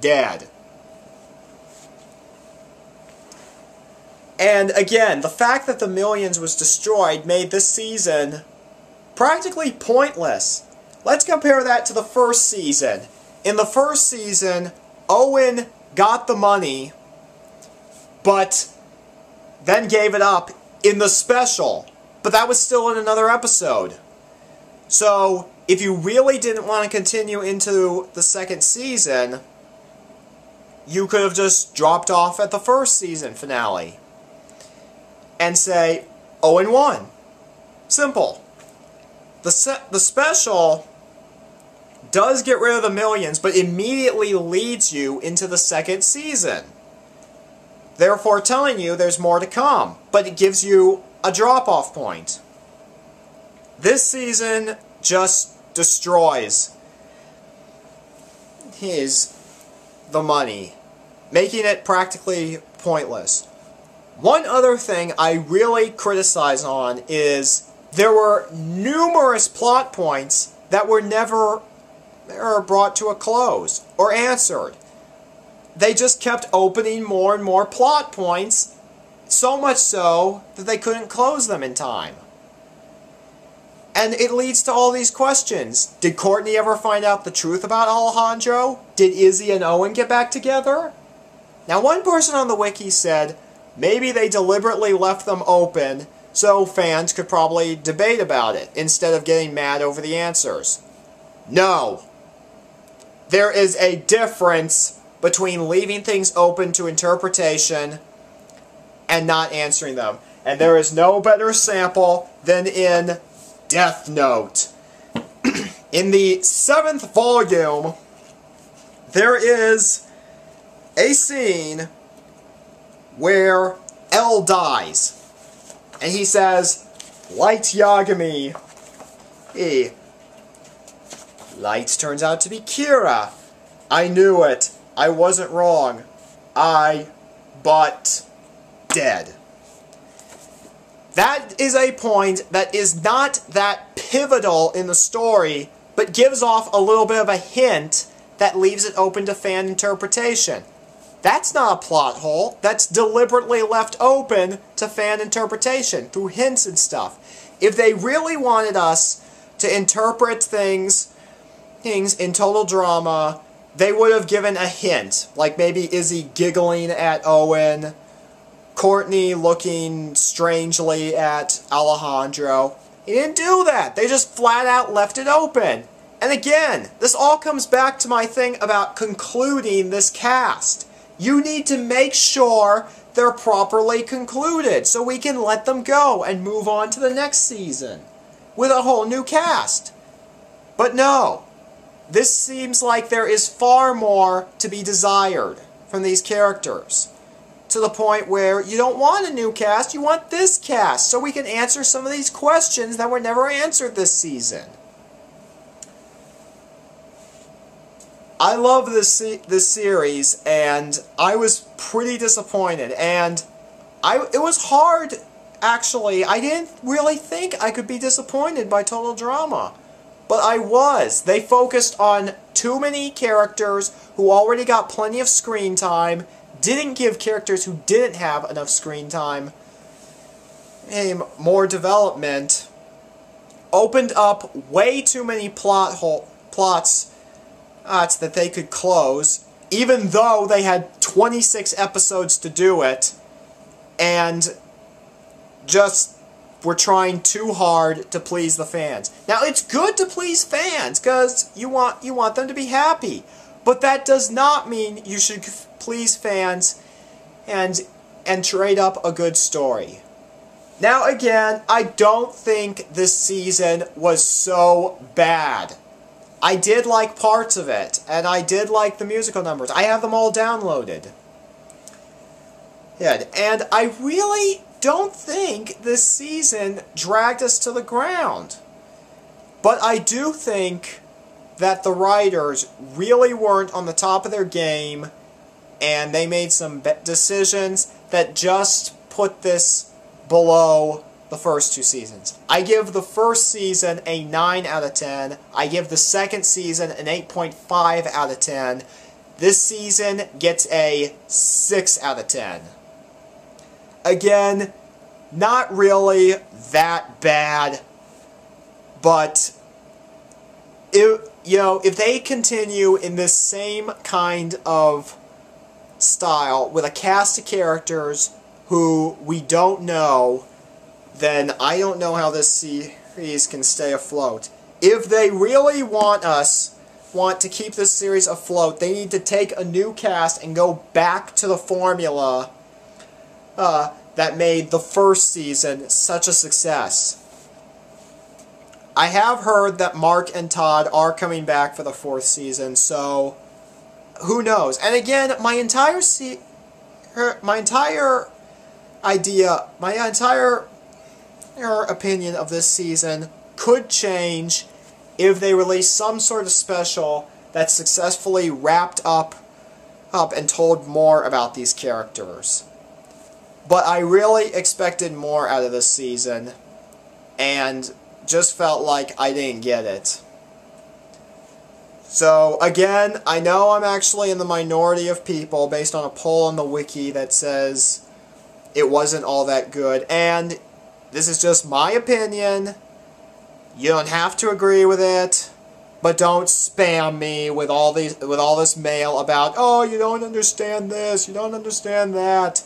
dead. And again, the fact that the Millions was destroyed made this season practically pointless. Let's compare that to the first season. In the first season, Owen got the money, but then gave it up in the special. But that was still in another episode. So, if you really didn't want to continue into the second season, you could have just dropped off at the first season finale. And say, Owen won. Simple. The special does get rid of the Millions, but immediately leads you into the second season. Therefore telling you there's more to come, but it gives you a drop-off point. This season just destroys the money, making it practically pointless. One other thing I really criticize on is there were numerous plot points that were never brought to a close or answered. They just kept opening more and more plot points, so much so that they couldn't close them in time. And it leads to all these questions. Did Courtney ever find out the truth about Alejandro? Did Izzy and Owen get back together? Now, one person on the wiki said maybe they deliberately left them open so fans could probably debate about it instead of getting mad over the answers. No. There is a difference between leaving things open to interpretation and not answering them. And there is no better sample than in Death Note. In the 7th volume, there is a scene where L dies. And he says, Light Yagami. Light turns out to be Kira. I knew it. I wasn't wrong. But dead. That is a point that is not that pivotal in the story, but gives off a little bit of a hint that leaves it open to fan interpretation. That's not a plot hole. That's deliberately left open to fan interpretation through hints and stuff. If they really wanted us to interpret things in Total Drama, they would have given a hint. Like maybe Izzy giggling at Owen, Courtney looking strangely at Alejandro. He didn't do that. They just flat out left it open. And again, this all comes back to my thing about concluding this cast. You need to make sure they're properly concluded so we can let them go and move on to the next season with a whole new cast. But no, this seems like there is far more to be desired from these characters, to the point where you don't want a new cast, you want this cast so we can answer some of these questions that were never answered this season. I love this series, and I was pretty disappointed, and it was hard, actually. I didn't really think I could be disappointed by Total Drama, but I was. They focused on too many characters who already got plenty of screen time, didn't give characters who didn't have enough screen time more development, opened up way too many plots that they could close, even though they had 26 episodes to do it, and just were trying too hard to please the fans. Now, it's good to please fans, because you want them to be happy, but that does not mean you should please fans and trade up a good story. Now, again, I don't think this season was so bad. I did like parts of it, and I did like the musical numbers. I have them all downloaded. Yeah, and I really don't think this season dragged us to the ground. But I do think that the writers really weren't on the top of their game, and they made some decisions that just put this below the first two seasons. I give the first season a 9 out of 10. I give the second season an 8.5 out of 10. this season gets a 6 out of 10. Again, not really that bad, but if they continue in this same kind of style with a cast of characters who we don't know, then I don't know how this series can stay afloat. If they really want to keep this series afloat, they need to take a new cast and go back to the formula that made the first season such a success. I have heard that Mark and Todd are coming back for the 4th season, so who knows? And again, my entire opinion of this season could change if they release some sort of special that successfully wrapped up and told more about these characters. But I really expected more out of this season, and just felt like I didn't get it. So, again, I know I'm actually in the minority of people based on a poll on the wiki that says it wasn't all that good, and this is just my opinion. You don't have to agree with it, but don't spam me with all this mail about, oh, you don't understand this, you don't understand that.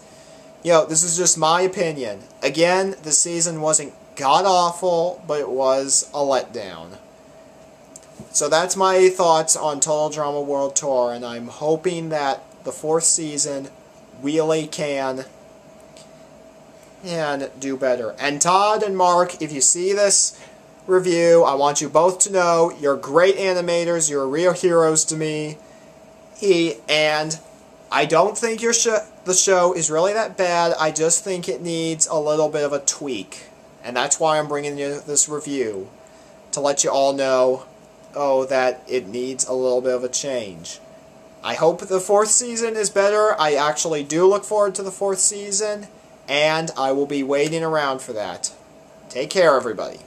This is just my opinion. Again, the season wasn't god-awful, but it was a letdown. So that's my thoughts on Total Drama World Tour, and I'm hoping that the 4th season really can do better. And Todd and Mark, if you see this review, I want you both to know you're great animators, you're real heroes to me, and I don't think the show is really that bad. I just think it needs a little bit of a tweak. And that's why I'm bringing you this review, to let you all know, that it needs a little bit of a change. I hope the 4th season is better. I actually do look forward to the 4th season, and I will be waiting around for that. Take care, everybody.